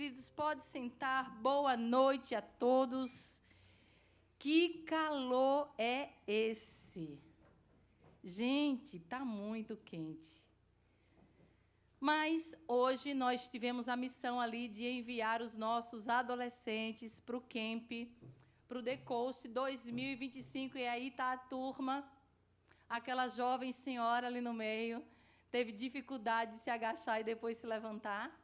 queridos, pode sentar. Boa noite a todos. Que calor é esse? Gente, está muito quente. Mas hoje nós tivemos a missão ali de enviar os nossos adolescentes para o camp, para o The Coast 2025. E aí está a turma, aquela jovem senhora ali no meio, teve dificuldade de se agachar e depois se levantar.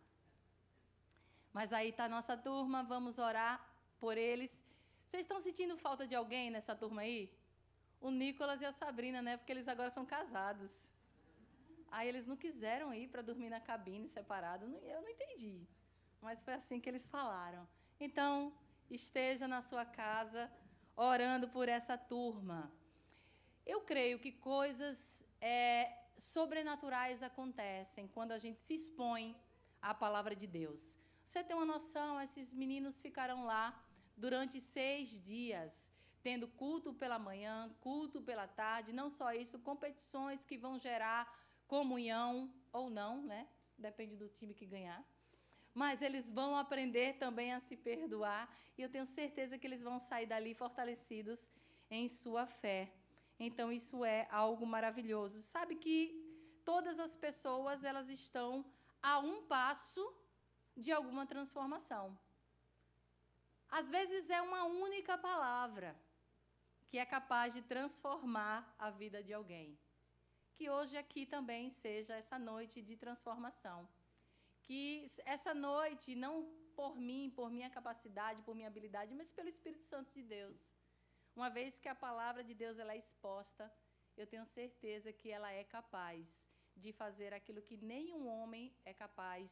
Mas aí está a nossa turma, vamos orar por eles. Vocês estão sentindo falta de alguém nessa turma aí? O Nicolas e a Sabrina, né? Porque eles agora são casados. Aí eles não quiseram ir para dormir na cabine separado. Eu não entendi. Mas foi assim que eles falaram. Então, esteja na sua casa orando por essa turma. Eu creio que coisas sobrenaturais acontecem quando a gente se expõe à palavra de Deus. Você tem uma noção, esses meninos ficaram lá durante 6 dias, tendo culto pela manhã, culto pela tarde, não só isso, competições que vão gerar comunhão ou não, né? Depende do time que ganhar. Mas eles vão aprender também a se perdoar, e eu tenho certeza que eles vão sair dali fortalecidos em sua fé. Então, isso é algo maravilhoso. Sabe que todas as pessoas elas estão a um passo de alguma transformação. Às vezes é uma única palavra que é capaz de transformar a vida de alguém. Que hoje aqui também seja essa noite de transformação. Que essa noite, não por mim, por minha capacidade, por minha habilidade, mas pelo Espírito Santo de Deus. Uma vez que a palavra de Deus ela é exposta, eu tenho certeza que ela é capaz de fazer aquilo que nenhum homem é capaz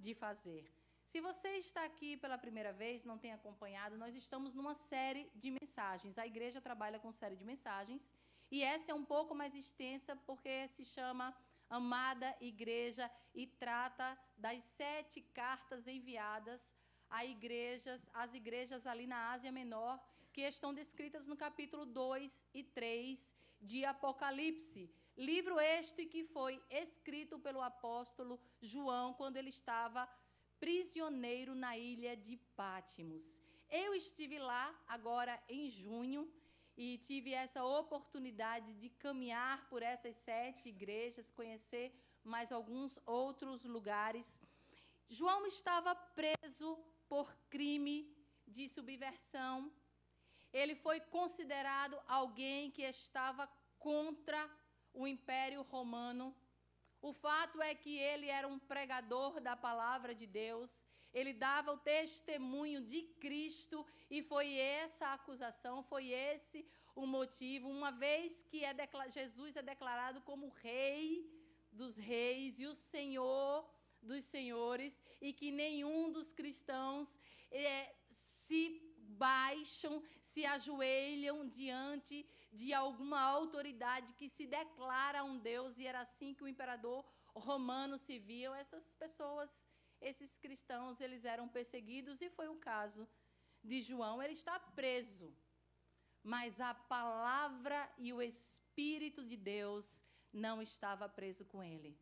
de fazer. Se você está aqui pela primeira vez, não tem acompanhado, nós estamos numa série de mensagens. A igreja trabalha com série de mensagens, e essa é um pouco mais extensa porque se chama Amada Igreja e trata das 7 cartas enviadas a igrejas, às igrejas ali na Ásia Menor, que estão descritas no capítulo 2 e 3 de Apocalipse. Livro este que foi escrito pelo apóstolo João quando ele estava prisioneiro na ilha de Pátimos. Eu estive lá agora em junho e tive essa oportunidade de caminhar por essas 7 igrejas, conhecer mais alguns outros lugares. João estava preso por crime de subversão. Ele foi considerado alguém que estava contra o Império Romano. O fato é que ele era um pregador da palavra de Deus, ele dava o testemunho de Cristo, e foi essa a acusação, foi esse o motivo, uma vez que Jesus é declarado como Rei dos Reis e o Senhor dos Senhores, e que nenhum dos cristãos se baixam, se ajoelham diante de alguma autoridade que se declara um Deus, e era assim que o imperador romano se via. Essas pessoas, esses cristãos, eles eram perseguidos, e foi o caso de João. Ele está preso, mas a palavra e o Espírito de Deus não estava preso com ele.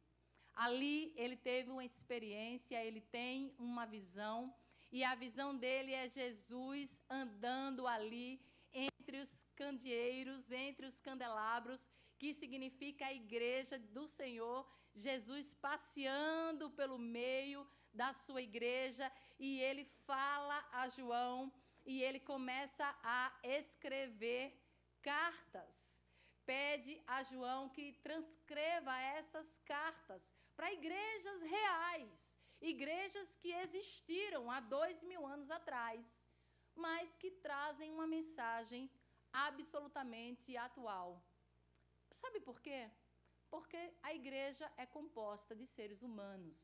Ali ele teve uma experiência, ele tem uma visão, e a visão dele é Jesus andando ali entre os candeeiros, entre os candelabros, que significa a igreja do Senhor, Jesus passeando pelo meio da sua igreja, e ele fala a João, e ele começa a escrever cartas. Pede a João que transcreva essas cartas para igrejas reais, igrejas que existiram há 2000 anos atrás, mas que trazem uma mensagem absolutamente atual. Sabe por quê? Porque a igreja é composta de seres humanos.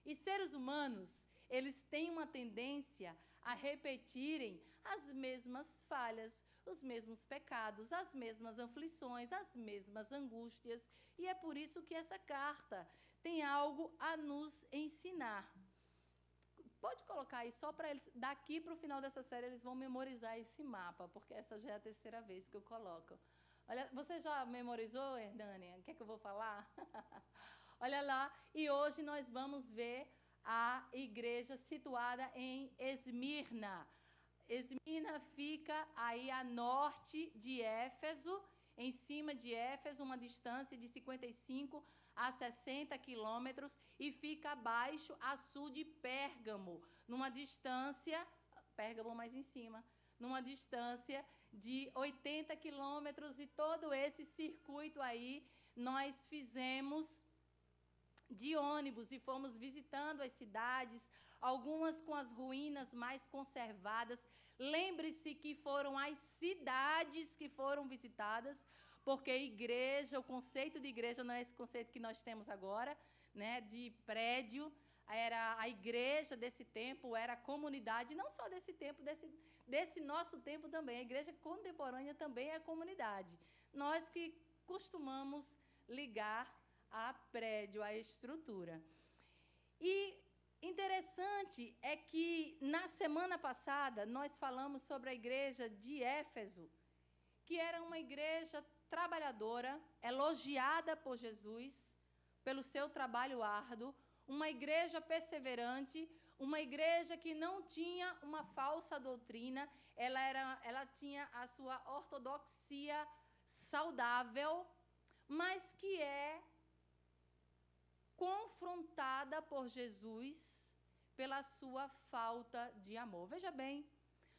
E seres humanos, eles têm uma tendência a repetirem as mesmas falhas, os mesmos pecados, as mesmas aflições, as mesmas angústias. E é por isso que essa carta tem algo a nos ensinar. Pode colocar aí só para eles, daqui para o final dessa série, eles vão memorizar esse mapa, porque essa já é a 3ª vez que eu coloco. Olha, você já memorizou, Hernânia? O que é que eu vou falar? Olha lá, e hoje nós vamos ver a igreja situada em Esmirna. Esmirna fica aí a norte de Éfeso, em cima de Éfeso, uma distância de 55 a 60 quilômetros, e fica abaixo, a sul de Pérgamo, numa distância, Pérgamo mais em cima, numa distância de 80 quilômetros, e todo esse circuito aí nós fizemos de ônibus e fomos visitando as cidades, algumas com as ruínas mais conservadas. Lembre-se que foram as cidades que foram visitadas, porque igreja, o conceito de igreja não é esse conceito que nós temos agora, né, de prédio. Era a igreja desse tempo, era a comunidade, não só desse tempo, desse nosso tempo também. A igreja contemporânea também é a comunidade. Nós que costumamos ligar a prédio, a estrutura. E interessante é que na semana passada nós falamos sobre a igreja de Éfeso, que era uma igreja trabalhadora, elogiada por Jesus pelo seu trabalho árduo, uma igreja perseverante, uma igreja que não tinha uma falsa doutrina, ela tinha a sua ortodoxia saudável, mas que é confrontada por Jesus pela sua falta de amor. Veja bem,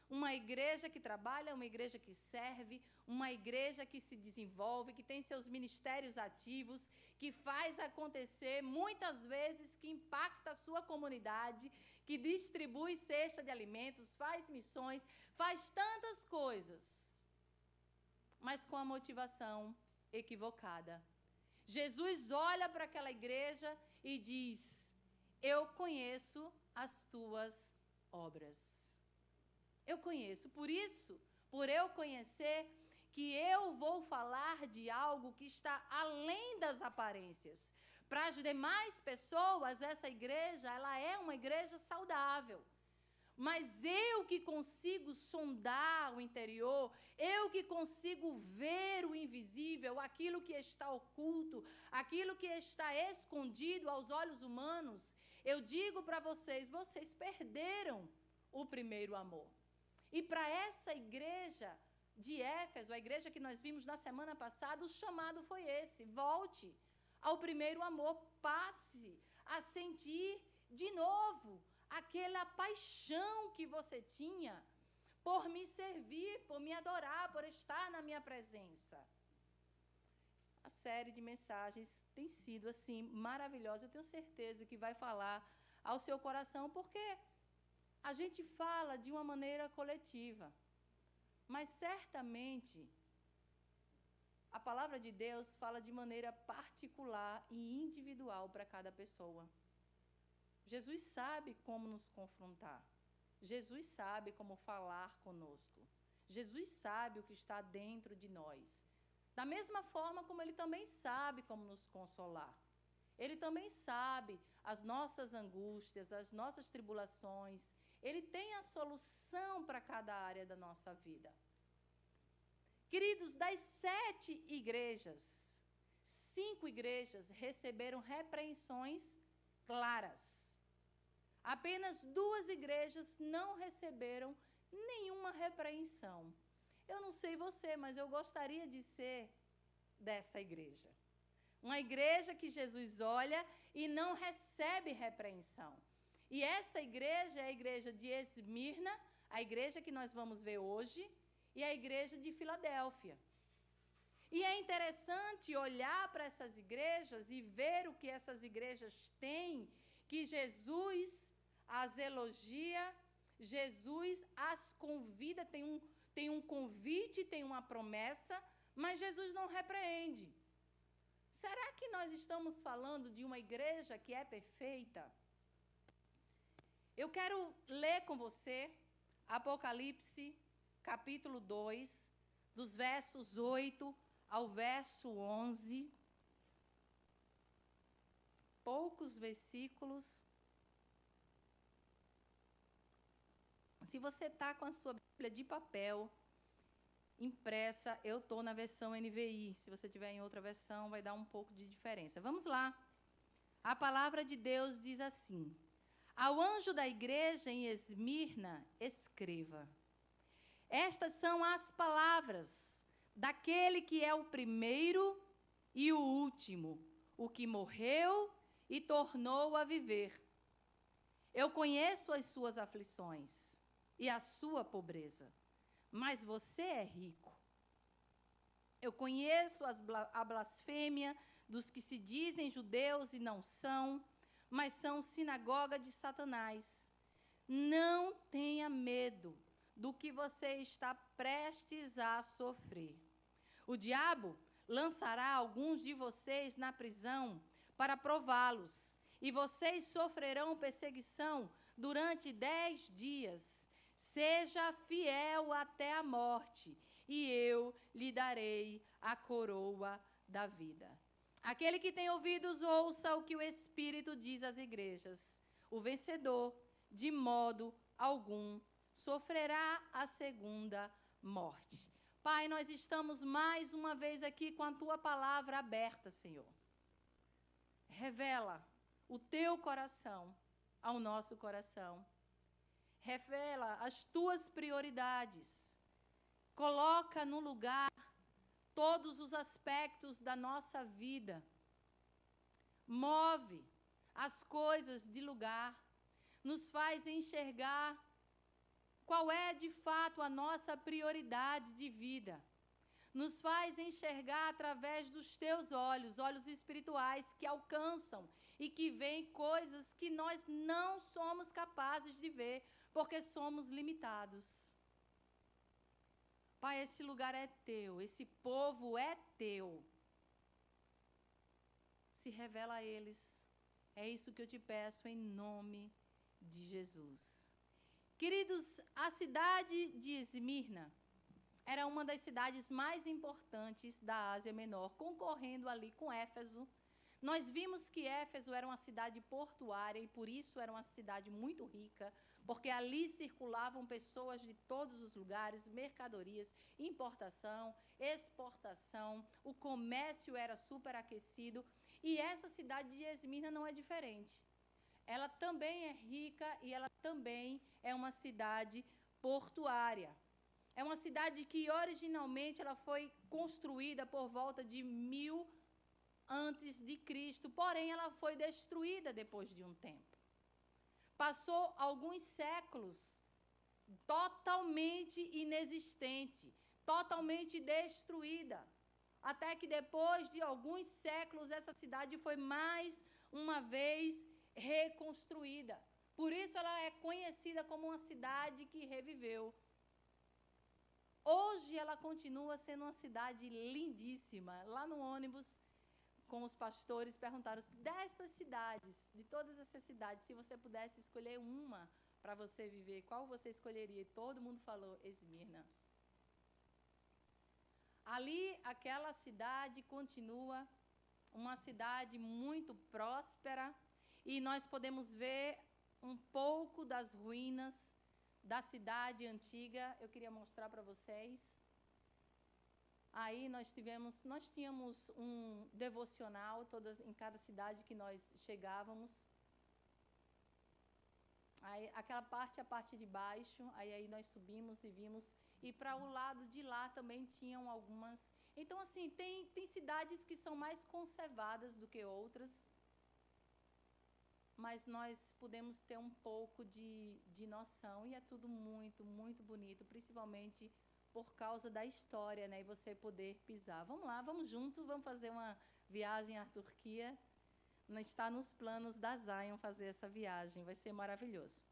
uma igreja que trabalha, uma igreja que serve, uma igreja que se desenvolve, que tem seus ministérios ativos, que faz acontecer, muitas vezes, que impacta a sua comunidade, que distribui cesta de alimentos, faz missões, faz tantas coisas, mas com a motivação equivocada. Jesus olha para aquela igreja e diz: eu conheço as tuas obras. Eu conheço, por isso, por eu conhecer, que eu vou falar de algo que está além das aparências. Para as demais pessoas, essa igreja, ela é uma igreja saudável. Mas eu que consigo sondar o interior, eu que consigo ver o invisível, aquilo que está oculto, aquilo que está escondido aos olhos humanos, eu digo para vocês, vocês perderam o primeiro amor. E para essa igreja de Éfeso, a igreja que nós vimos na semana passada, o chamado foi esse: volte ao primeiro amor, passe a sentir de novo aquela paixão que você tinha por me servir, por me adorar, por estar na minha presença. A série de mensagens tem sido assim maravilhosa. Eu tenho certeza que vai falar ao seu coração, porque a gente fala de uma maneira coletiva, mas certamente a palavra de Deus fala de maneira particular e individual para cada pessoa. Jesus sabe como nos confrontar. Jesus sabe como falar conosco. Jesus sabe o que está dentro de nós. Da mesma forma como Ele também sabe como nos consolar. Ele também sabe as nossas angústias, as nossas tribulações. Ele tem a solução para cada área da nossa vida. Queridos, das 7 igrejas, 5 igrejas receberam repreensões claras. Apenas 2 igrejas não receberam nenhuma repreensão. Eu não sei você, mas eu gostaria de ser dessa igreja. Uma igreja que Jesus olha e não recebe repreensão. E essa igreja é a igreja de Esmirna, a igreja que nós vamos ver hoje, e a igreja de Filadélfia. E é interessante olhar para essas igrejas e ver o que essas igrejas têm, que Jesus as elogia, Jesus as convida, tem um convite, tem uma promessa, mas Jesus não repreende. Será que nós estamos falando de uma igreja que é perfeita? Eu quero ler com você Apocalipse, capítulo 2, dos versos 8 ao verso 11. Poucos versículos. Se você está com a sua Bíblia de papel impressa, eu estou na versão NVI. Se você tiver em outra versão, vai dar um pouco de diferença. Vamos lá. A palavra de Deus diz assim: Ao anjo da igreja em Esmirna, escreva: estas são as palavras daquele que é o primeiro e o último, o que morreu e tornou a viver. Eu conheço as suas aflições e a sua pobreza, mas você é rico. Eu conheço a blasfêmia dos que se dizem judeus e não são, mas são sinagoga de Satanás. Não tenha medo do que você está prestes a sofrer. O diabo lançará alguns de vocês na prisão para prová-los, e vocês sofrerão perseguição durante 10 dias. Seja fiel até a morte, e eu lhe darei a coroa da vida. Aquele que tem ouvidos, ouça o que o Espírito diz às igrejas. O vencedor, de modo algum, sofrerá a segunda morte. Pai, nós estamos mais uma vez aqui com a Tua palavra aberta, Senhor. Revela o Teu coração ao nosso coração. Revela as Tuas prioridades. Coloca no lugar todos os aspectos da nossa vida. Move as coisas de lugar. Nos faz enxergar qual é de fato a nossa prioridade de vida. Nos faz enxergar através dos Teus olhos, olhos espirituais que alcançam e que veem coisas que nós não somos capazes de ver, porque somos limitados. Pai, esse lugar é Teu, esse povo é Teu. Se revela a eles. É isso que eu te peço em nome de Jesus. Queridos, a cidade de Esmirna era uma das cidades mais importantes da Ásia Menor, concorrendo ali com Éfeso. Nós vimos que Éfeso era uma cidade portuária e por isso era uma cidade muito rica, porque ali circulavam pessoas de todos os lugares, mercadorias, importação, exportação, o comércio era superaquecido. E essa cidade de Esmirna não é diferente. Ela também é rica e ela também é uma cidade portuária. É uma cidade que originalmente ela foi construída por volta de 1000 antes de Cristo, porém ela foi destruída depois de um tempo. Passou alguns séculos totalmente inexistente, totalmente destruída, até que depois de alguns séculos essa cidade foi mais uma vez reconstruída. Por isso ela é conhecida como uma cidade que reviveu. Hoje ela continua sendo uma cidade lindíssima. Lá no ônibus, com os pastores, perguntaram dessas cidades, de todas essas cidades, se você pudesse escolher uma para você viver, qual você escolheria? E todo mundo falou Esmirna. Ali, aquela cidade continua uma cidade muito próspera e nós podemos ver um pouco das ruínas da cidade antiga. Eu queria mostrar para vocês. Aí nós tínhamos um devocional em cada cidade que nós chegávamos. Aí, aquela parte, a parte de baixo, aí nós subimos e vimos. E para o lado de lá também tinham algumas. Então, assim, tem cidades que são mais conservadas do que outras. Mas nós podemos ter um pouco de noção. E é tudo muito, muito bonito, principalmente por causa da história, né? E você poder pisar. Vamos lá, vamos juntos, vamos fazer uma viagem à Turquia. Está nos planos da Zion fazer essa viagem, vai ser maravilhoso.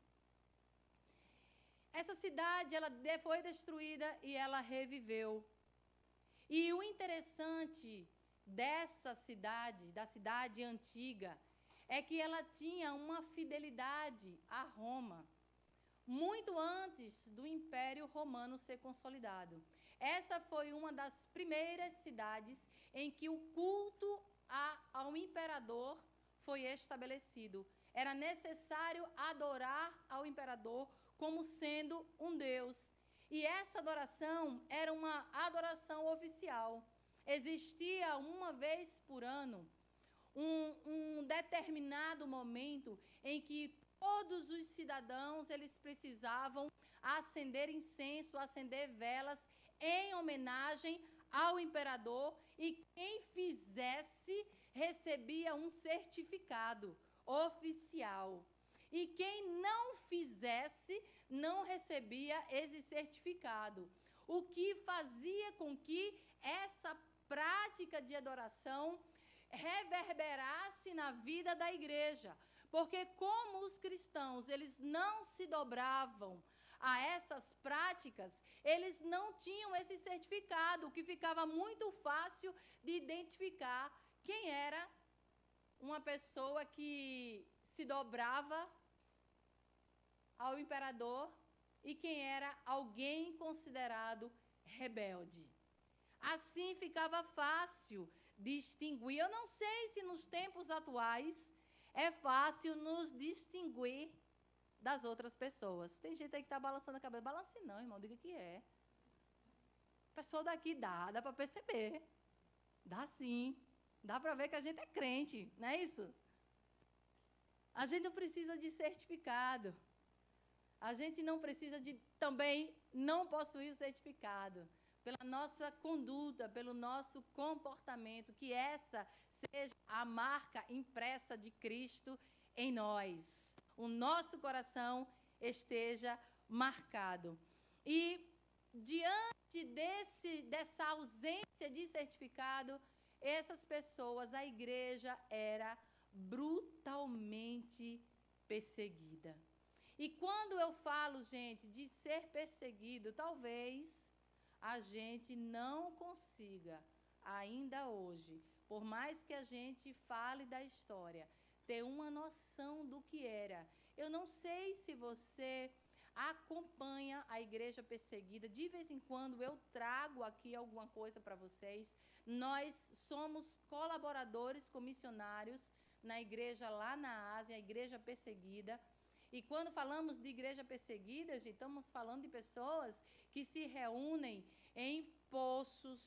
Essa cidade, ela foi destruída e ela reviveu. E o interessante dessa cidade, da cidade antiga, é que ela tinha uma fidelidade a Roma, muito antes do Império Romano ser consolidado. Essa foi uma das primeiras cidades em que o culto ao imperador foi estabelecido. Era necessário adorar ao imperador como sendo um Deus. E essa adoração era uma adoração oficial. Existia uma vez por ano um determinado momento em que todos os cidadãos, eles precisavam acender incenso, acender velas em homenagem ao imperador, e quem fizesse recebia um certificado oficial. E quem não fizesse não recebia esse certificado. O que fazia com que essa prática de adoração reverberasse na vida da igreja. Porque como os cristãos, eles não se dobravam a essas práticas, eles não tinham esse certificado, o que ficava muito fácil de identificar quem era uma pessoa que se dobrava ao imperador e quem era alguém considerado rebelde. Assim ficava fácil distinguir. Eu não sei se nos tempos atuais é fácil nos distinguir das outras pessoas. Tem gente aí que está balançando a cabeça. Balance não, irmão, diga que é. O pessoal daqui dá para perceber. Dá sim. Dá para ver que a gente é crente, não é isso? A gente não precisa de certificado. A gente não precisa de também não possuir o certificado. Pela nossa conduta, pelo nosso comportamento, que essa seja a marca impressa de Cristo em nós. O nosso coração esteja marcado. E diante dessa ausência de certificado, essas pessoas, a igreja era brutalmente perseguida. E quando eu falo, gente, de ser perseguido, talvez a gente não consiga, ainda hoje, por mais que a gente fale da história, ter uma noção do que era. Eu não sei se você acompanha a igreja perseguida. De vez em quando eu trago aqui alguma coisa para vocês. Nós somos colaboradores comissionários na igreja lá na Ásia, a igreja perseguida. E quando falamos de igreja perseguida, gente, estamos falando de pessoas que se reúnem em poços,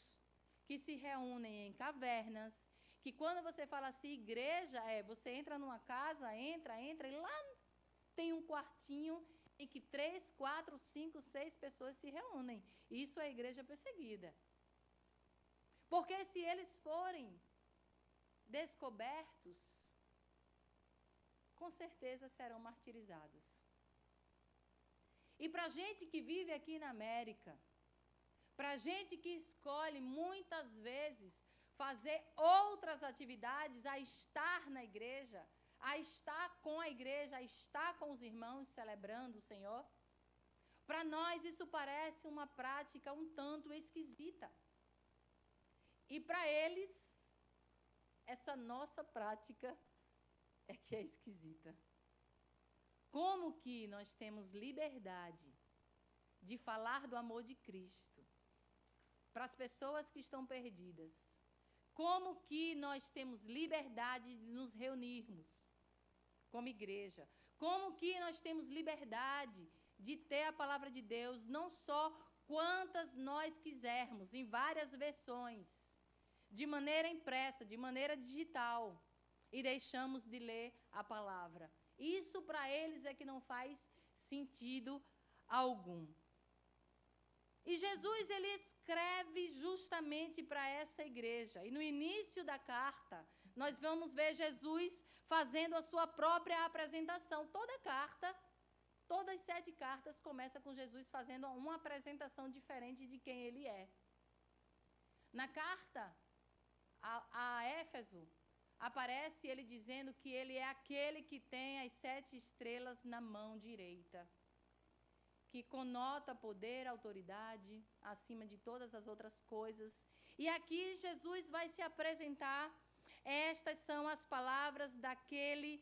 que se reúnem em cavernas, que quando você fala assim, igreja, você entra numa casa, entra, e lá tem um quartinho em que 3, 4, 5, 6 pessoas se reúnem. Isso é a igreja perseguida. Porque se eles forem descobertos, com certeza serão martirizados. E para a gente que vive aqui na América, para a gente que escolhe muitas vezes fazer outras atividades, a estar na igreja, a estar com a igreja, a estar com os irmãos celebrando o Senhor, para nós isso parece uma prática um tanto esquisita. E para eles, essa nossa prática é que é esquisita. Como que nós temos liberdade de falar do amor de Cristo para as pessoas que estão perdidas? Como que nós temos liberdade de nos reunirmos como igreja? Como que nós temos liberdade de ter a palavra de Deus, não só quantas nós quisermos, em várias versões, de maneira impressa, de maneira digital, e deixamos de ler a palavra? Isso para eles é que não faz sentido algum. E Jesus, ele escreve justamente para essa igreja. E no início da carta, nós vamos ver Jesus fazendo a sua própria apresentação. Toda carta, todas as 7 cartas começam com Jesus fazendo uma apresentação diferente de quem ele é. Na carta a Éfeso, aparece ele dizendo que ele é aquele que tem as 7 estrelas na mão direita, que conota poder, autoridade, acima de todas as outras coisas. E aqui Jesus vai se apresentar. Estas são as palavras daquele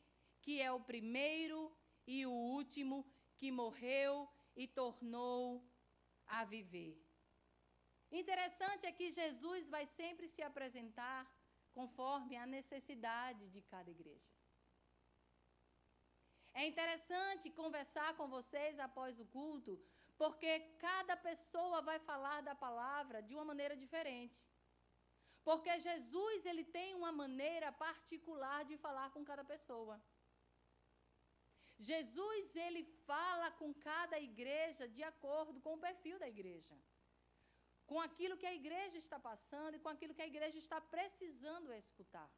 que é o primeiro e o último, que morreu e tornou a viver. Interessante é que Jesus vai sempre se apresentar conforme a necessidade de cada igreja. É interessante conversar com vocês após o culto, porque cada pessoa vai falar da palavra de uma maneira diferente. Porque Jesus, ele tem uma maneira particular de falar com cada pessoa. Jesus, ele fala com cada igreja de acordo com o perfil da igreja, com aquilo que a igreja está passando e com aquilo que a igreja está precisando escutar.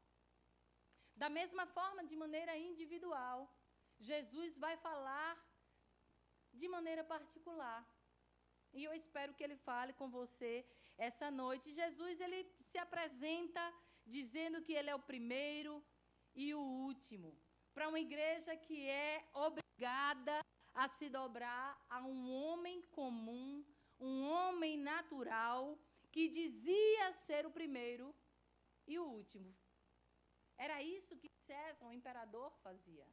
Da mesma forma, de maneira individual, Jesus vai falar de maneira particular. E eu espero que ele fale com você essa noite. Jesus, ele se apresenta dizendo que ele é o primeiro e o último, para uma igreja que é obrigada a se dobrar a um homem comum, um homem natural, que dizia ser o primeiro e o último. Era isso que César, o imperador, fazia.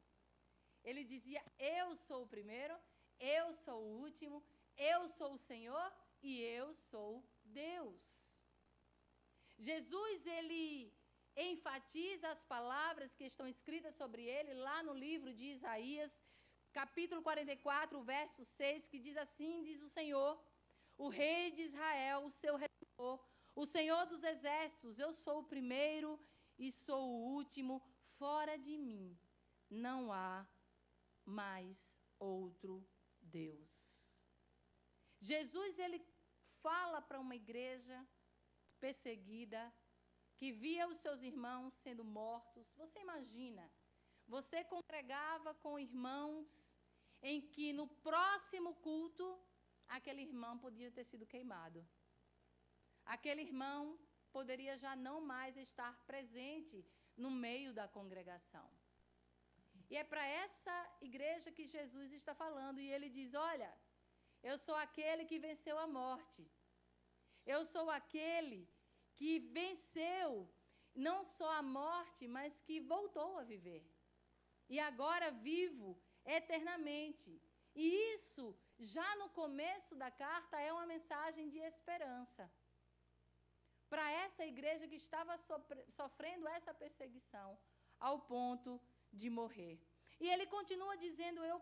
Ele dizia: eu sou o primeiro, eu sou o último, eu sou o Senhor e eu sou Deus. Jesus, ele enfatiza as palavras que estão escritas sobre ele lá no livro de Isaías, capítulo 44, verso 6, que diz assim: diz o Senhor, o Rei de Israel, o seu Redentor, o Senhor dos Exércitos, eu sou o primeiro e sou o último, fora de mim não há mais outro Deus. Jesus, ele fala para uma igreja perseguida, que via os seus irmãos sendo mortos. Você imagina, você congregava com irmãos em que no próximo culto, aquele irmão podia ter sido queimado. Aquele irmão poderia já não mais estar presente no meio da congregação. E é para essa igreja que Jesus está falando, e ele diz: olha, eu sou aquele que venceu a morte. Eu sou aquele que venceu não só a morte, mas que voltou a viver. E agora vivo eternamente. E isso, já no começo da carta, é uma mensagem de esperança para essa igreja que estava sofrendo essa perseguição ao ponto de morrer. E ele continua dizendo: eu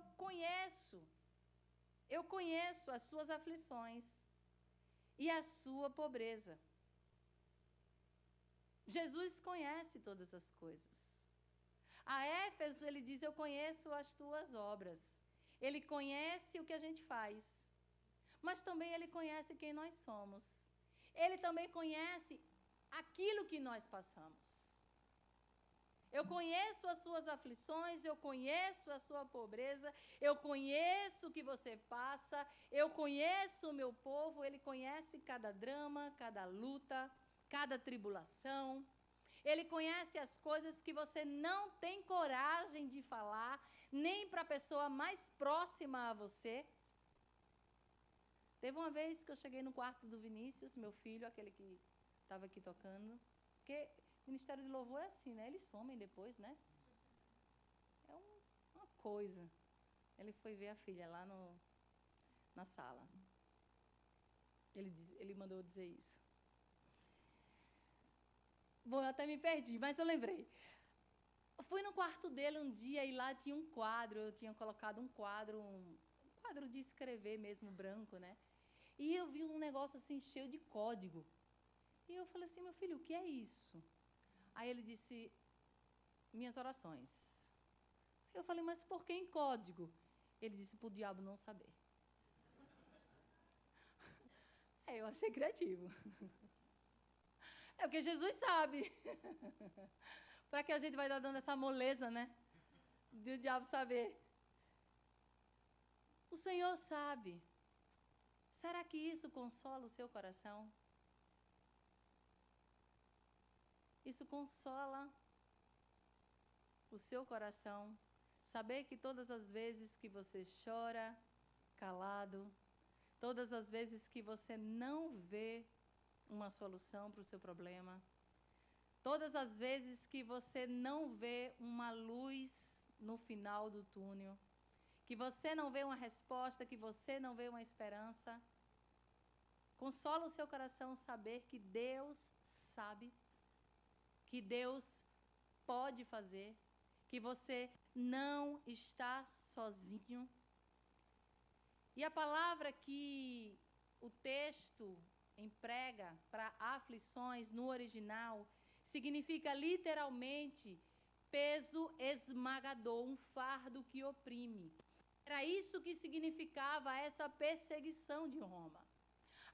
conheço as suas aflições e a sua pobreza. Jesus conhece todas as coisas. A Éfeso, ele diz: eu conheço as tuas obras. Ele conhece o que a gente faz, mas também ele conhece quem nós somos. Ele também conhece aquilo que nós passamos. Eu conheço as suas aflições, eu conheço a sua pobreza, eu conheço o que você passa, eu conheço o meu povo, ele conhece cada drama, cada luta, cada tribulação. Ele conhece as coisas que você não tem coragem de falar, nem para a pessoa mais próxima a você. Teve uma vez que eu cheguei no quarto do Vinícius, meu filho, aquele que estava aqui tocando, porque Ministério de Louvor é assim, né? Eles somem depois, né? É uma coisa. Ele foi ver a filha lá na sala. Ele mandou dizer isso. Bom, eu até me perdi, mas eu lembrei. Eu fui no quarto dele um dia e lá tinha um quadro. Eu tinha colocado um quadro de escrever mesmo, branco, né? E eu vi um negócio assim, cheio de código. E eu falei assim: meu filho, o que é isso? Aí ele disse: minhas orações. Eu falei: mas por que em código? Ele disse: para o diabo não saber. Eu achei criativo. É porque Jesus sabe. Para que a gente vai estar dando essa moleza, né? De o diabo saber. O Senhor sabe. Será que isso consola o seu coração? Isso consola o seu coração? Saber que todas as vezes que você chora calado, todas as vezes que você não vê uma solução para o seu problema, todas as vezes que você não vê uma luz no final do túnel, que você não vê uma resposta, que você não vê uma esperança, consola o seu coração saber que Deus sabe, que Deus pode fazer, que você não está sozinho. E a palavra que o texto emprega para aflições no original significa literalmente peso esmagador, um fardo que oprime. Era isso que significava essa perseguição de Roma.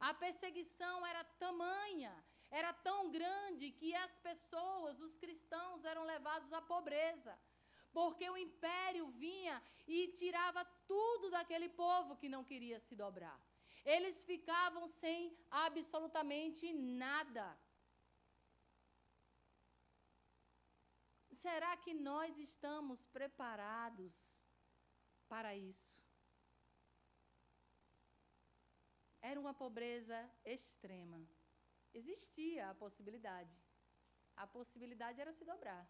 A perseguição era tamanha, era tão grande que as pessoas, os cristãos, eram levados à pobreza, porque o império vinha e tirava tudo daquele povo que não queria se dobrar. Eles ficavam sem absolutamente nada. Será que nós estamos preparados para isso? Era uma pobreza extrema. Existia a possibilidade. A possibilidade era se dobrar.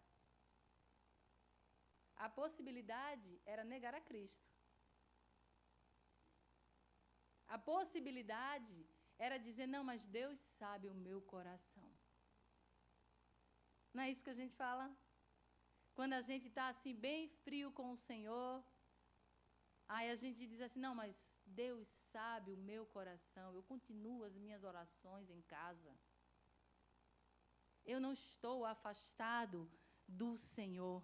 A possibilidade era negar a Cristo. A possibilidade era dizer, não, mas Deus sabe o meu coração. Não é isso que a gente fala? Quando a gente está assim, bem frio com o Senhor, aí a gente diz assim, não, mas Deus sabe o meu coração, eu continuo as minhas orações em casa. Eu não estou afastado do Senhor.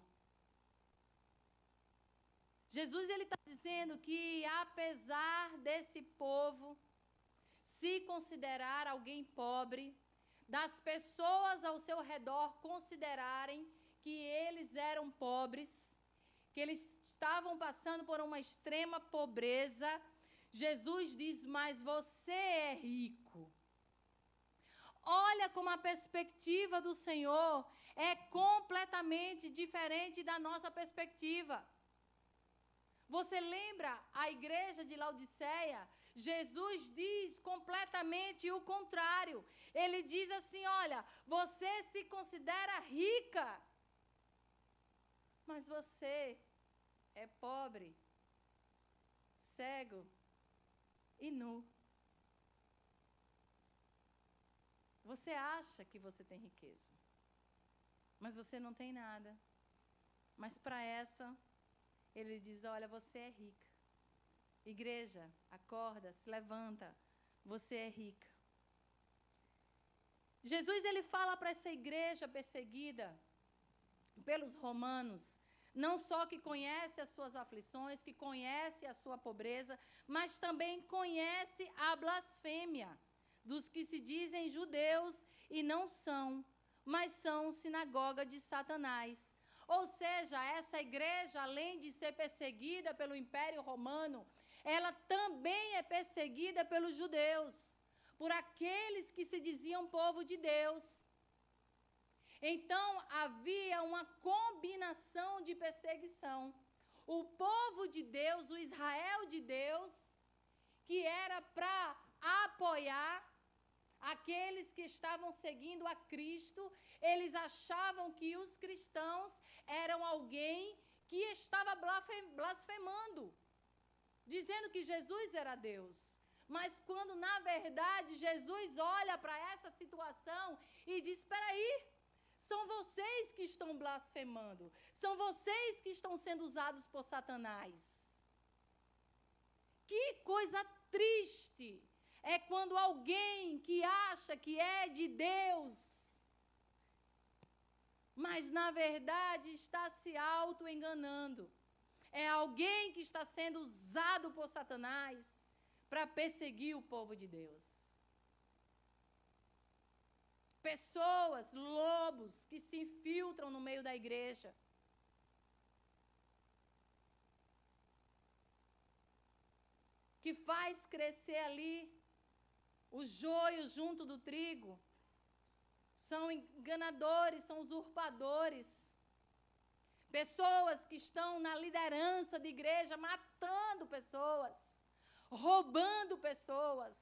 Jesus ele está dizendo que apesar desse povo se considerar alguém pobre, das pessoas ao seu redor considerarem que eles eram pobres, que eles estavam passando por uma extrema pobreza, Jesus diz, mas você é rico. Olha como a perspectiva do Senhor é completamente diferente da nossa perspectiva. Você lembra a igreja de Laodiceia? Jesus diz completamente o contrário. Ele diz assim, olha, você se considera rica, mas você é pobre, cego e nu. Você acha que você tem riqueza, mas você não tem nada. Mas para essa, ele diz, olha, você é rica. Igreja, acorda, se levanta, você é rica. Jesus, ele fala para essa igreja perseguida pelos romanos, não só que conhece as suas aflições, que conhece a sua pobreza, mas também conhece a blasfêmia dos que se dizem judeus e não são, mas são sinagoga de Satanás. Ou seja, essa igreja, além de ser perseguida pelo Império Romano, ela também é perseguida pelos judeus, por aqueles que se diziam povo de Deus. Então, havia uma combinação de perseguição. O povo de Deus, o Israel de Deus, que era para apoiar aqueles que estavam seguindo a Cristo, eles achavam que os cristãos eram alguém que estava blasfemando, dizendo que Jesus era Deus. Mas quando, na verdade, Jesus olha para essa situação e diz, espera aí, são vocês que estão blasfemando, são vocês que estão sendo usados por Satanás. Que coisa triste é quando alguém que acha que é de Deus, mas na verdade está se auto-enganando. É alguém que está sendo usado por Satanás para perseguir o povo de Deus. Pessoas, lobos, que se infiltram no meio da igreja. Que faz crescer ali o joio junto do trigo. São enganadores, são usurpadores. Pessoas que estão na liderança de igreja, matando pessoas, roubando pessoas,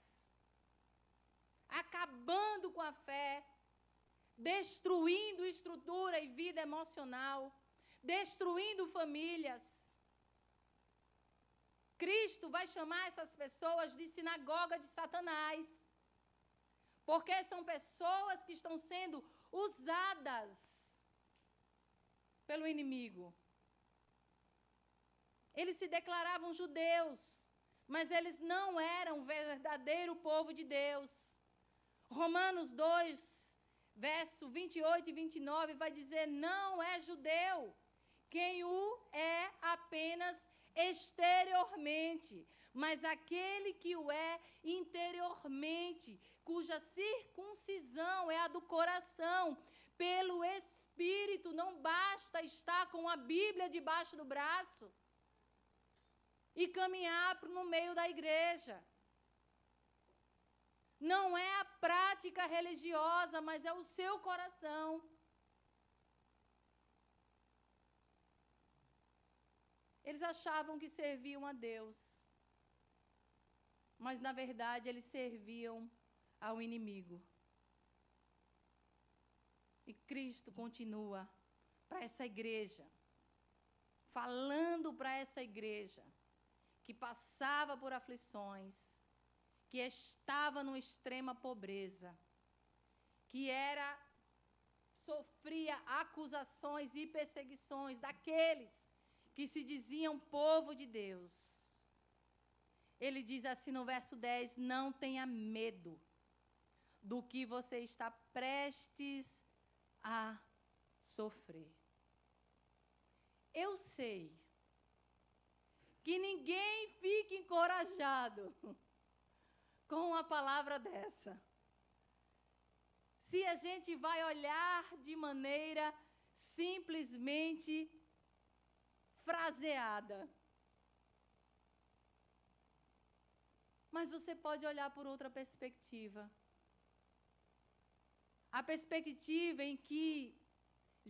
acabando com a fé, destruindo estrutura e vida emocional, destruindo famílias. Cristo vai chamar essas pessoas de sinagoga de Satanás, porque são pessoas que estão sendo usadas pelo inimigo. Eles se declaravam judeus, mas eles não eram o verdadeiro povo de Deus. Romanos 2 verso 28 e 29 vai dizer: não é judeu quem o é apenas exteriormente, mas aquele que o é interiormente, cuja circuncisão é a do coração, pelo Espírito. Não basta estar com a Bíblia debaixo do braço e caminhar no meio da igreja. Não é a prática religiosa, mas é o seu coração. Eles achavam que serviam a Deus, mas na verdade eles serviam ao inimigo. E Cristo continua para essa igreja, falando para essa igreja que passava por aflições, que estava numa extrema pobreza, que sofria acusações e perseguições daqueles que se diziam povo de Deus. Ele diz assim no verso 10: não tenha medo do que você está prestes a sofrer. Eu sei que ninguém fica encorajado com uma palavra dessa, se a gente vai olhar de maneira simplesmente fraseada. Mas você pode olhar por outra perspectiva. A perspectiva em que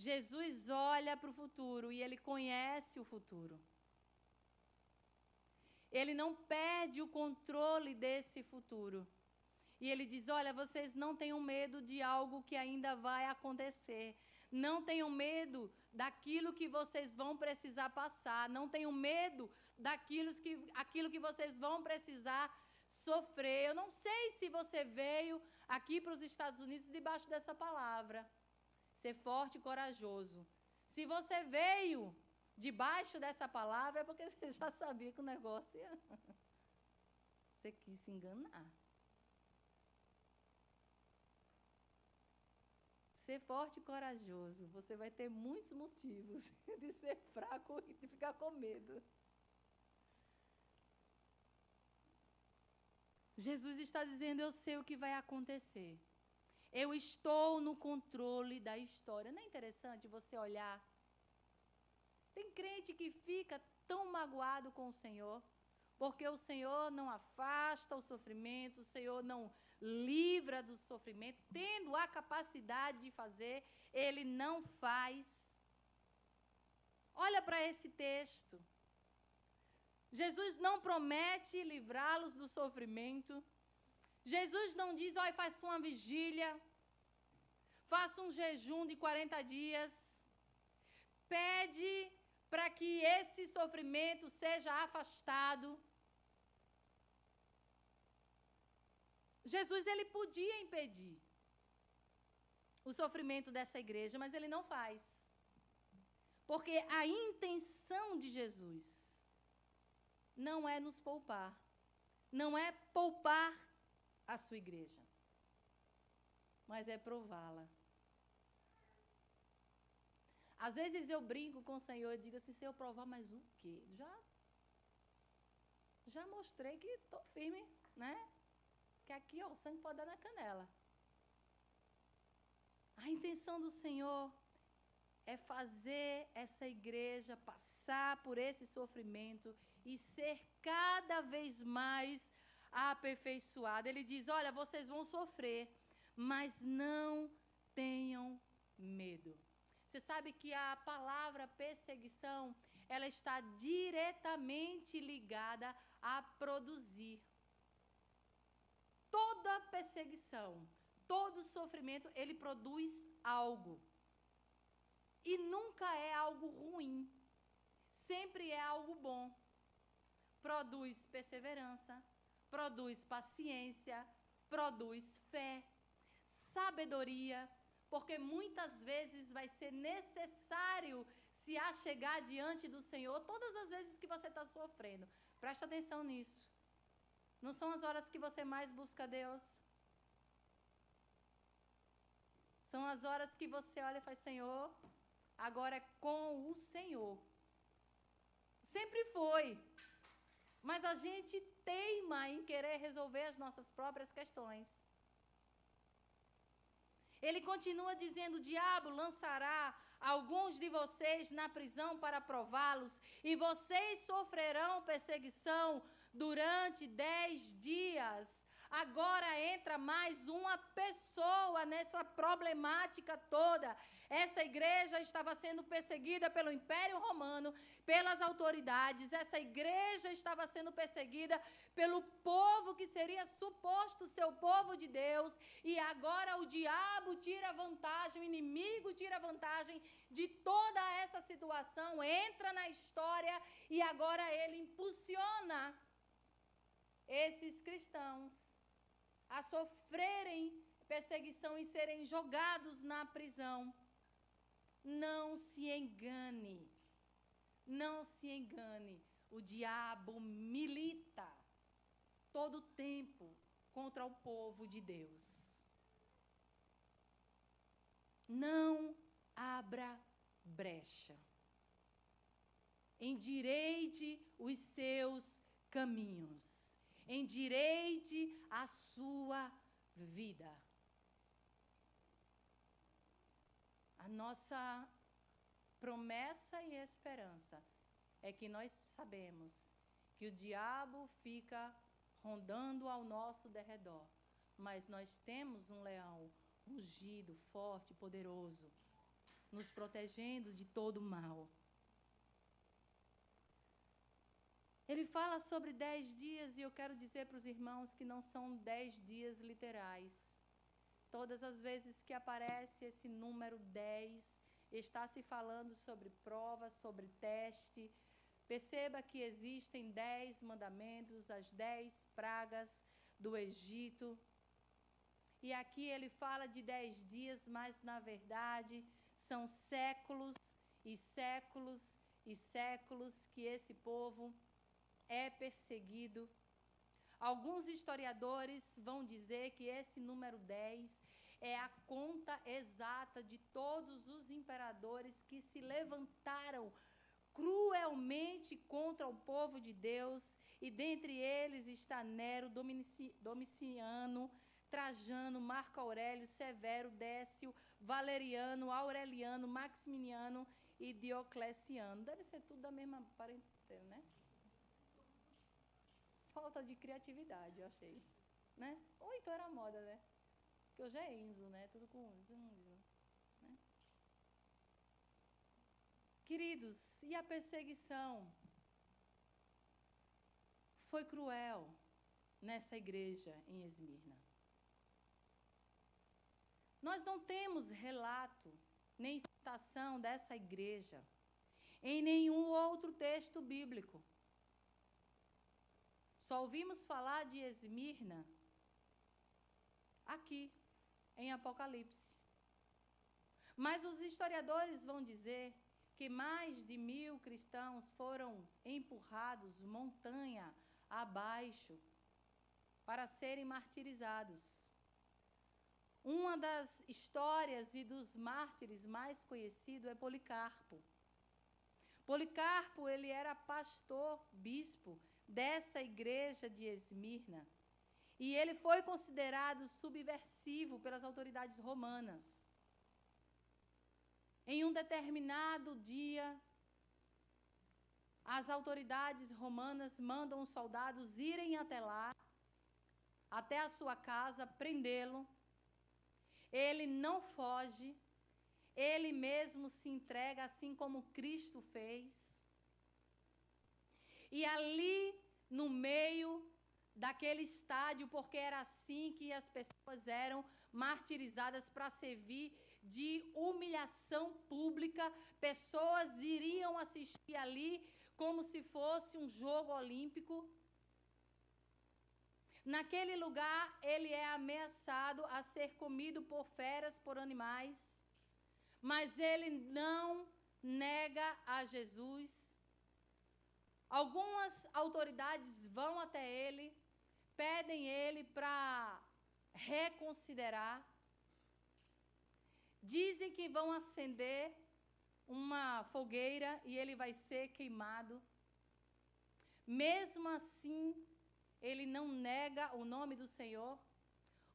Jesus olha para o futuro e ele conhece o futuro. Ele não perde o controle desse futuro. E ele diz: olha, vocês não tenham medo de algo que ainda vai acontecer. Não tenham medo daquilo que vocês vão precisar passar. Não tenham medo daquilo que vocês vão precisar sofrer. Eu não sei se você veio aqui para os Estados Unidos debaixo dessa palavra. Ser forte e corajoso. Se você veio debaixo dessa palavra, é porque você já sabia que o negócio ia... Você quis se enganar. Ser forte e corajoso, você vai ter muitos motivos de ser fraco e de ficar com medo. Jesus está dizendo: eu sei o que vai acontecer. Eu estou no controle da história. Não é interessante você olhar? Tem crente que fica tão magoado com o Senhor, porque o Senhor não afasta o sofrimento, o Senhor não livra do sofrimento, tendo a capacidade de fazer, Ele não faz. Olha para esse texto. Jesus não promete livrá-los do sofrimento. Jesus não diz: olha, faça uma vigília, faça um jejum de 40 dias, pede para que esse sofrimento seja afastado. Jesus, ele podia impedir o sofrimento dessa igreja, mas ele não faz. Porque a intenção de Jesus não é nos poupar, não é poupar a sua igreja, mas é prová-la. Às vezes eu brinco com o Senhor e digo assim: se eu provar mais o quê? Já mostrei que estou firme, né? Que aqui, ó, o sangue pode dar na canela. A intenção do Senhor é fazer essa igreja passar por esse sofrimento e ser cada vez mais aperfeiçoada. Ele diz: olha, vocês vão sofrer, mas não tenham medo. Você sabe que a palavra perseguição, ela está diretamente ligada a produzir. Toda perseguição, todo sofrimento, ele produz algo. E nunca é algo ruim. Sempre é algo bom. Produz perseverança, produz paciência, produz fé, sabedoria, porque muitas vezes vai ser necessário se achegar diante do Senhor todas as vezes que você está sofrendo. Presta atenção nisso. Não são as horas que você mais busca Deus. São as horas que você olha e faz, Senhor, agora é com o Senhor. Sempre foi. Mas a gente teima em querer resolver as nossas próprias questões. Ele continua dizendo, o diabo lançará alguns de vocês na prisão para prová-los, e vocês sofrerão perseguição durante 10 dias. Agora entra mais uma pessoa nessa problemática toda. Essa igreja estava sendo perseguida pelo Império Romano, pelas autoridades. Essa igreja estava sendo perseguida pelo povo que seria suposto ser o povo de Deus. E agora o diabo tira vantagem, o inimigo tira vantagem de toda essa situação, entra na história e agora ele impulsiona esses cristãos a sofrerem perseguição e serem jogados na prisão. Não se engane, não se engane, o diabo milita todo o tempo contra o povo de Deus. Não abra brecha, endireite os seus caminhos, endireite a sua vida. A nossa promessa e esperança é que nós sabemos que o diabo fica rondando ao nosso derredor, mas nós temos um leão ungido, forte, poderoso, nos protegendo de todo o mal. Ele fala sobre 10 dias, e eu quero dizer para os irmãos que não são 10 dias literais. Todas as vezes que aparece esse número 10, está se falando sobre prova, sobre teste. Perceba que existem 10 mandamentos, as 10 pragas do Egito. E aqui ele fala de 10 dias, mas na verdade são séculos e séculos e séculos que esse povo é perseguido. Alguns historiadores vão dizer que esse número 10 é a conta exata de todos os imperadores que se levantaram cruelmente contra o povo de Deus, e dentre eles está Nero, Domiciano, Trajano, Marco Aurélio, Severo, Décio, Valeriano, Aureliano, Maximiano e Diocleciano. Deve ser tudo da mesma parentela, né? Falta de criatividade, eu achei, né? Ou então era moda, né? Porque hoje é Enzo, né? Tudo com zoom, né? Queridos, e a perseguição foi cruel nessa igreja em Esmirna. Nós não temos relato nem citação dessa igreja em nenhum outro texto bíblico. Só ouvimos falar de Esmirna aqui, em Apocalipse. Mas os historiadores vão dizer que mais de 1000 cristãos foram empurrados montanha abaixo para serem martirizados. Uma das histórias e dos mártires mais conhecido é Policarpo. Policarpo, ele era pastor, bispo dessa igreja de Esmirna, e ele foi considerado subversivo pelas autoridades romanas. Em um determinado dia, as autoridades romanas mandam os soldados irem até lá, até a sua casa, prendê-lo. Ele não foge, ele mesmo se entrega, assim como Cristo fez. E ali, no meio daquele estádio, porque era assim que as pessoas eram martirizadas, para servir de humilhação pública, pessoas iriam assistir ali como se fosse um jogo olímpico. Naquele lugar, ele é ameaçado a ser comido por feras, por animais, mas ele não nega a Jesus. Algumas autoridades vão até ele, pedem ele para reconsiderar. Dizem que vão acender uma fogueira e ele vai ser queimado. Mesmo assim, ele não nega o nome do Senhor.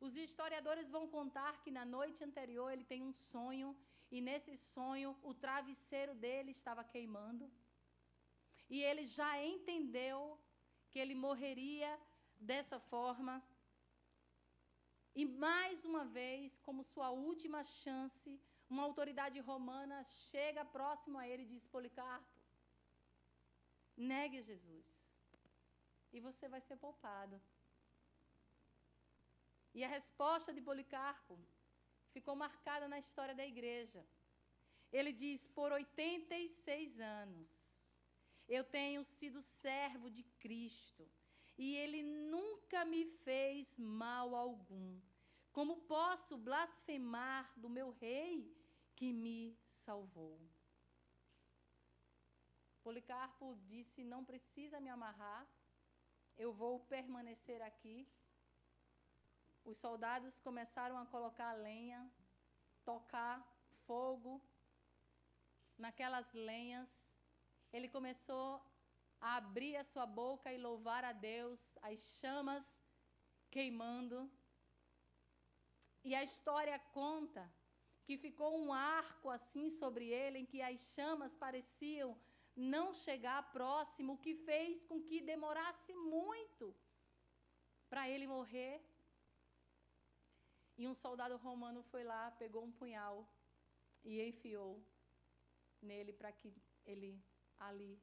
Os historiadores vão contar que na noite anterior ele tem um sonho, e nesse sonho o travesseiro dele estava queimando. E ele já entendeu que ele morreria dessa forma. E mais uma vez, como sua última chance, uma autoridade romana chega próximo a ele e diz: Policarpo, negue Jesus, e você vai ser poupado. E a resposta de Policarpo ficou marcada na história da igreja. Ele diz: por 86 anos, eu tenho sido servo de Cristo, e ele nunca me fez mal algum. Como posso blasfemar do meu rei que me salvou? Policarpo disse: não precisa me amarrar, eu vou permanecer aqui. Os soldados começaram a colocar lenha, tocar fogo naquelas lenhas. Ele começou a abrir a sua boca e louvar a Deus, as chamas queimando. E a história conta que ficou um arco assim sobre ele, em que as chamas pareciam não chegar próximo, o que fez com que demorasse muito para ele morrer. E um soldado romano foi lá, pegou um punhal e enfiou nele para que ele ali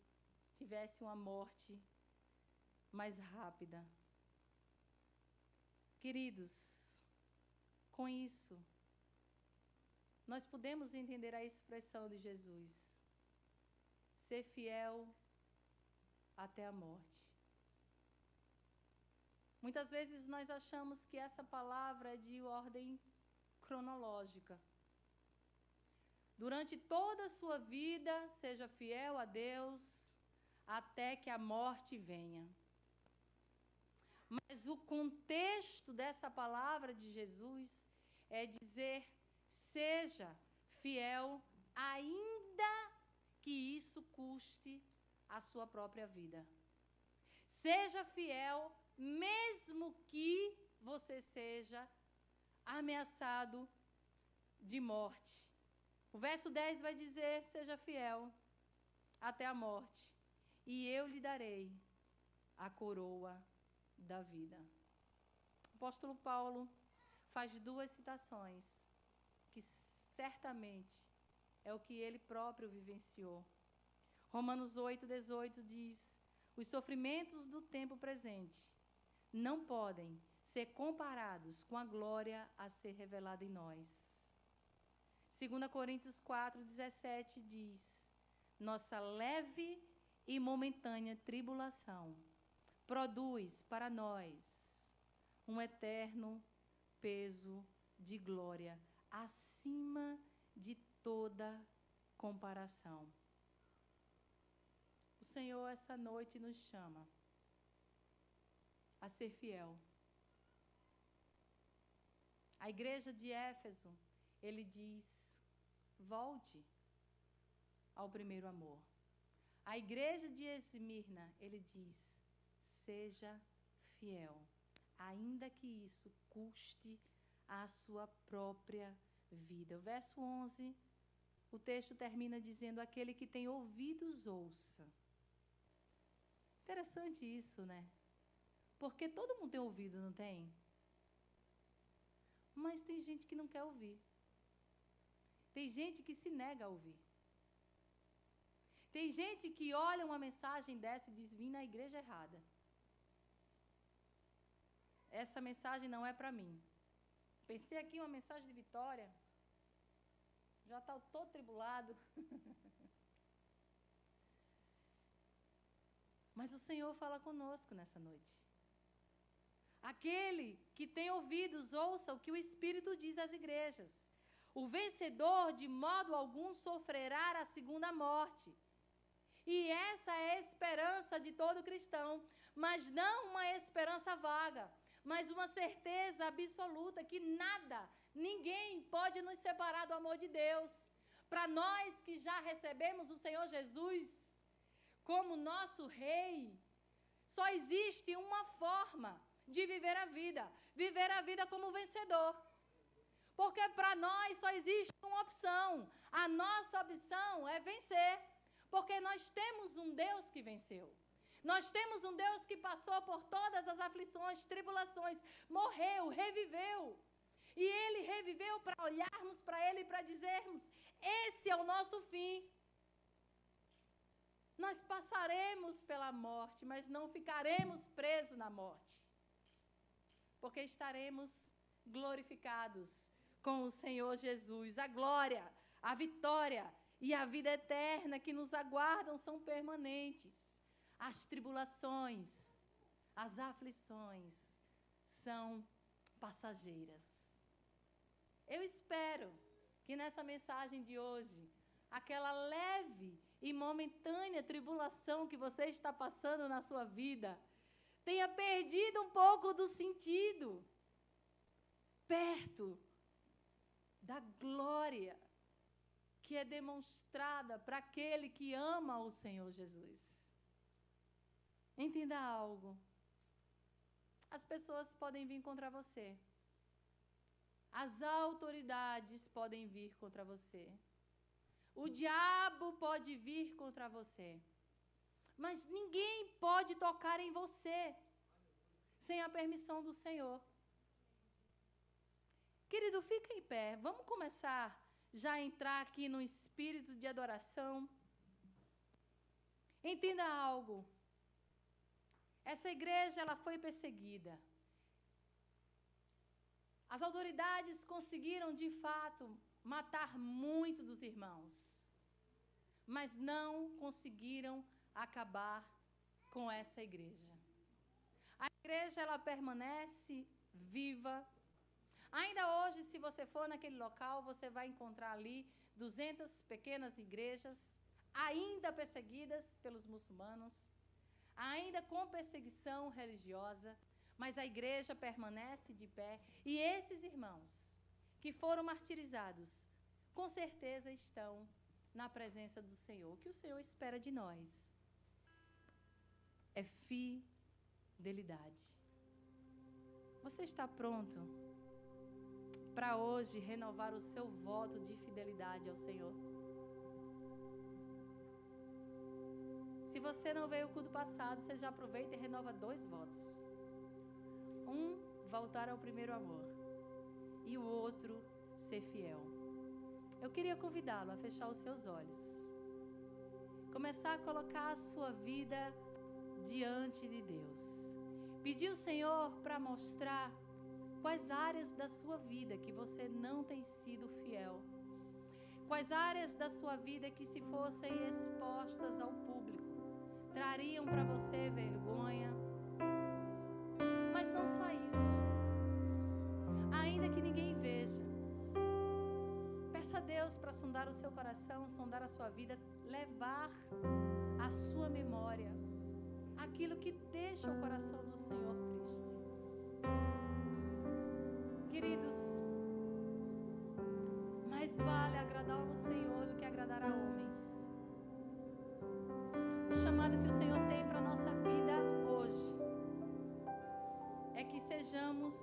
tivesse uma morte mais rápida. Queridos, com isso, nós podemos entender a expressão de Jesus: ser fiel até a morte. Muitas vezes nós achamos que essa palavra é de ordem cronológica. Durante toda a sua vida, seja fiel a Deus, até que a morte venha. Mas o contexto dessa palavra de Jesus é dizer: seja fiel, ainda que isso custe a sua própria vida. Seja fiel, mesmo que você seja ameaçado de morte. O verso 10 vai dizer: seja fiel até a morte, e eu lhe darei a coroa da vida. O apóstolo Paulo faz duas citações que certamente é o que ele próprio vivenciou. Romanos 8:18 diz: os sofrimentos do tempo presente não podem ser comparados com a glória a ser revelada em nós. 2 Coríntios 4:17 diz: nossa leve e momentânea tribulação produz para nós um eterno peso de glória acima de toda comparação. O Senhor essa noite nos chama a ser fiel. A igreja de Éfeso, ele diz: volte ao primeiro amor. A igreja de Esmirna, ele diz: seja fiel, ainda que isso custe a sua própria vida. O verso 11, o texto termina dizendo: aquele que tem ouvidos, ouça. Interessante isso, né? Porque todo mundo tem ouvido, não tem? Mas tem gente que não quer ouvir. Tem gente que se nega a ouvir. Tem gente que olha uma mensagem dessa e diz: vim na igreja errada. Essa mensagem não é para mim. Pensei aqui uma mensagem de vitória. Já está todo tribulado. Mas o Senhor fala conosco nessa noite. Aquele que tem ouvidos, ouça o que o Espírito diz às igrejas. O vencedor, de modo algum, sofrerá a segunda morte. E essa é a esperança de todo cristão, mas não uma esperança vaga, mas uma certeza absoluta que nada, ninguém pode nos separar do amor de Deus. Para nós que já recebemos o Senhor Jesus como nosso Rei, só existe uma forma de viver a vida como vencedor. Porque para nós só existe uma opção. A nossa opção é vencer. Porque nós temos um Deus que venceu. Nós temos um Deus que passou por todas as aflições, tribulações, morreu, reviveu. E Ele reviveu para olharmos para Ele e para dizermos: esse é o nosso fim. Nós passaremos pela morte, mas não ficaremos presos na morte. Porque estaremos glorificados com o Senhor Jesus. A glória, a vitória e a vida eterna que nos aguardam são permanentes. As tribulações, as aflições são passageiras. Eu espero que nessa mensagem de hoje, aquela leve e momentânea tribulação que você está passando na sua vida, tenha perdido um pouco do sentido, perto da glória que é demonstrada para aquele que ama o Senhor Jesus. Entenda algo. As pessoas podem vir contra você. As autoridades podem vir contra você. O diabo pode vir contra você. Mas ninguém pode tocar em você sem a permissão do Senhor. Querido, fica em pé. Vamos começar já a entrar aqui no espírito de adoração. Entenda algo. Essa igreja, ela foi perseguida. As autoridades conseguiram, de fato, matar muito dos irmãos. Mas não conseguiram acabar com essa igreja. A igreja, ela permanece viva. Ainda hoje, se você for naquele local, você vai encontrar ali 200 pequenas igrejas, ainda perseguidas pelos muçulmanos, ainda com perseguição religiosa, mas a igreja permanece de pé. E esses irmãos que foram martirizados, com certeza estão na presença do Senhor. O que o Senhor espera de nós é fidelidade. Você está pronto para hoje renovar o seu voto de fidelidade ao Senhor? Se você não veio ao culto passado, você já aproveita e renova 2 votos. Um, voltar ao primeiro amor. E o outro, ser fiel. Eu queria convidá-lo a fechar os seus olhos. Começar a colocar a sua vida diante de Deus. Pedir ao Senhor para mostrar quais áreas da sua vida que você não tem sido fiel. Quais áreas da sua vida que, se fossem expostas ao público, trariam para você vergonha. Mas não só isso. Ainda que ninguém veja, peça a Deus para sondar o seu coração, sondar a sua vida, levar à sua memória aquilo que deixa o coração do Senhor triste. Queridos, mais vale agradar ao Senhor do que agradar a homens. O chamado que o Senhor tem para a nossa vida hoje é que sejamos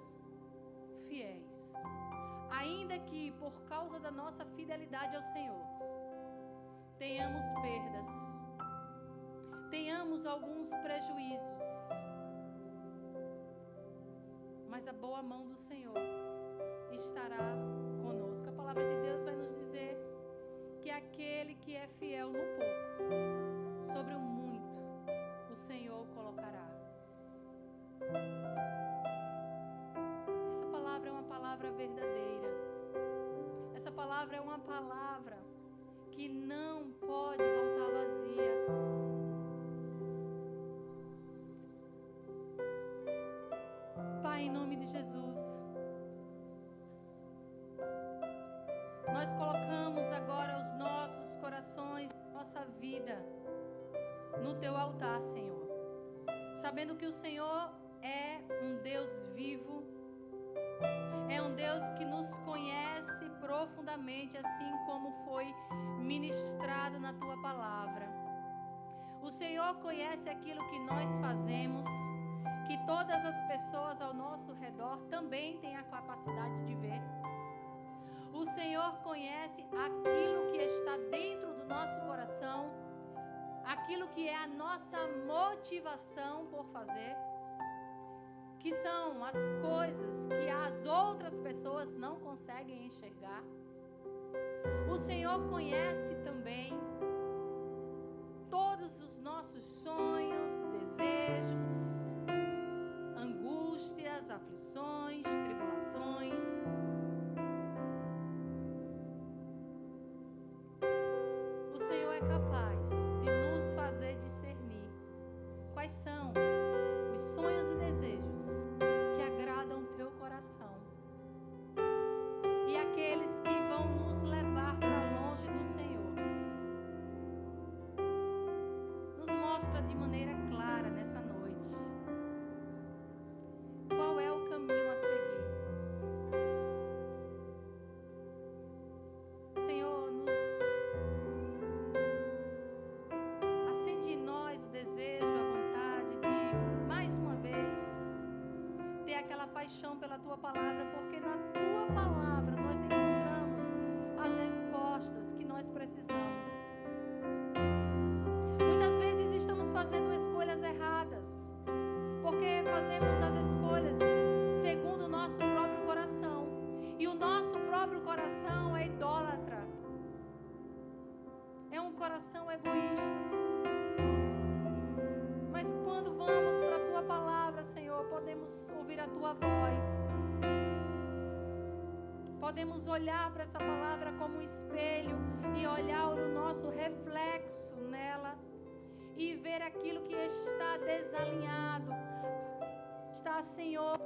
fiéis. Ainda que por causa da nossa fidelidade ao Senhor tenhamos perdas, tenhamos alguns prejuízos, mas a boa mão do Senhor estará conosco. A palavra de Deus vai nos dizer que aquele que é fiel no pouco, sobre o muito, o Senhor colocará. Essa palavra é uma palavra verdadeira. Essa palavra é uma palavra que não pode voltar vazia. Pai, em nome de Jesus, nós colocamos agora os nossos corações, nossa vida no Teu altar, Senhor, sabendo que o Senhor é um Deus vivo, exatamente assim como foi ministrado na tua palavra. O Senhor conhece aquilo que nós fazemos, que todas as pessoas ao nosso redor também têm a capacidade de ver. O Senhor conhece aquilo que está dentro do nosso coração, aquilo que é a nossa motivação por fazer, que são as coisas que as outras pessoas não conseguem enxergar. O Senhor conhece também todos os nossos sonhos, desejos, angústias, aflições, tribulações. O Senhor é capaz de nos fazer discernir quais são os sonhos e desejos que agradam teu coração e aqueles que vão nos levar para longe do Senhor. Nos mostra de maneira clara nessa noite qual é o caminho a seguir. Senhor, acende em nós o desejo, a vontade de, mais uma vez, ter aquela paixão pela Tua Palavra, porque na Tua Palavra nós encontramos as respostas que nós precisamos. Muitas vezes estamos fazendo escolhas erradas, porque fazemos as escolhas segundo o nosso próprio coração, e o nosso próprio coração é idólatra, é um coração egoísta. Mas quando vamos para a Tua Palavra, Senhor, podemos ouvir a Tua voz, podemos olhar para essa palavra como um espelho e olhar o nosso reflexo nela e ver aquilo que está desalinhado, está, Senhor,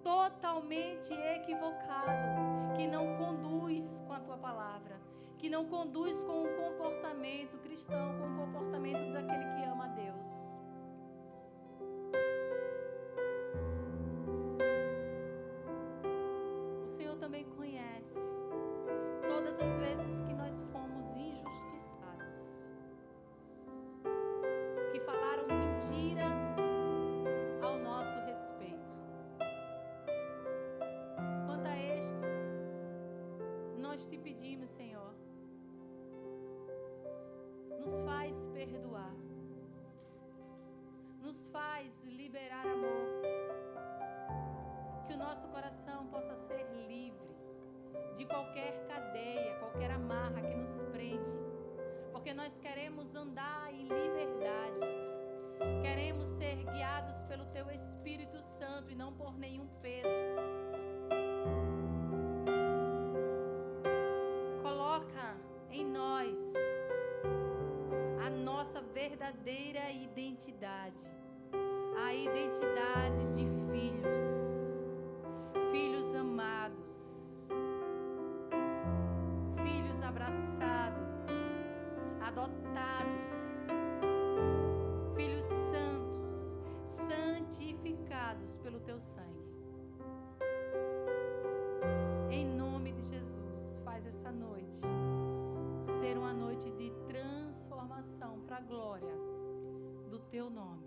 totalmente equivocado, que não conduz com a Tua Palavra, que não conduz com o comportamento cristão, com o comportamento daquele que ama a Deus. O Senhor também conhece todas as vezes que nós fomos injustiçados, que falaram mentiras ao nosso respeito. Quanto a estes, nós te pedimos, Senhor, nos faz perdoar, nos faz liberar amor, que o nosso coração possa ser livre de qualquer cadeia, qualquer amarra que nos prende, porque nós queremos andar em liberdade, queremos ser guiados pelo Teu Espírito Santo e não por nenhum peso. Coloca em nós a nossa verdadeira identidade, a identidade de filhos, filhos amados, filhos abraçados, adotados, filhos santos, santificados pelo Teu sangue. Em nome de Jesus, faz essa noite ser uma noite de transformação para a glória do Teu nome.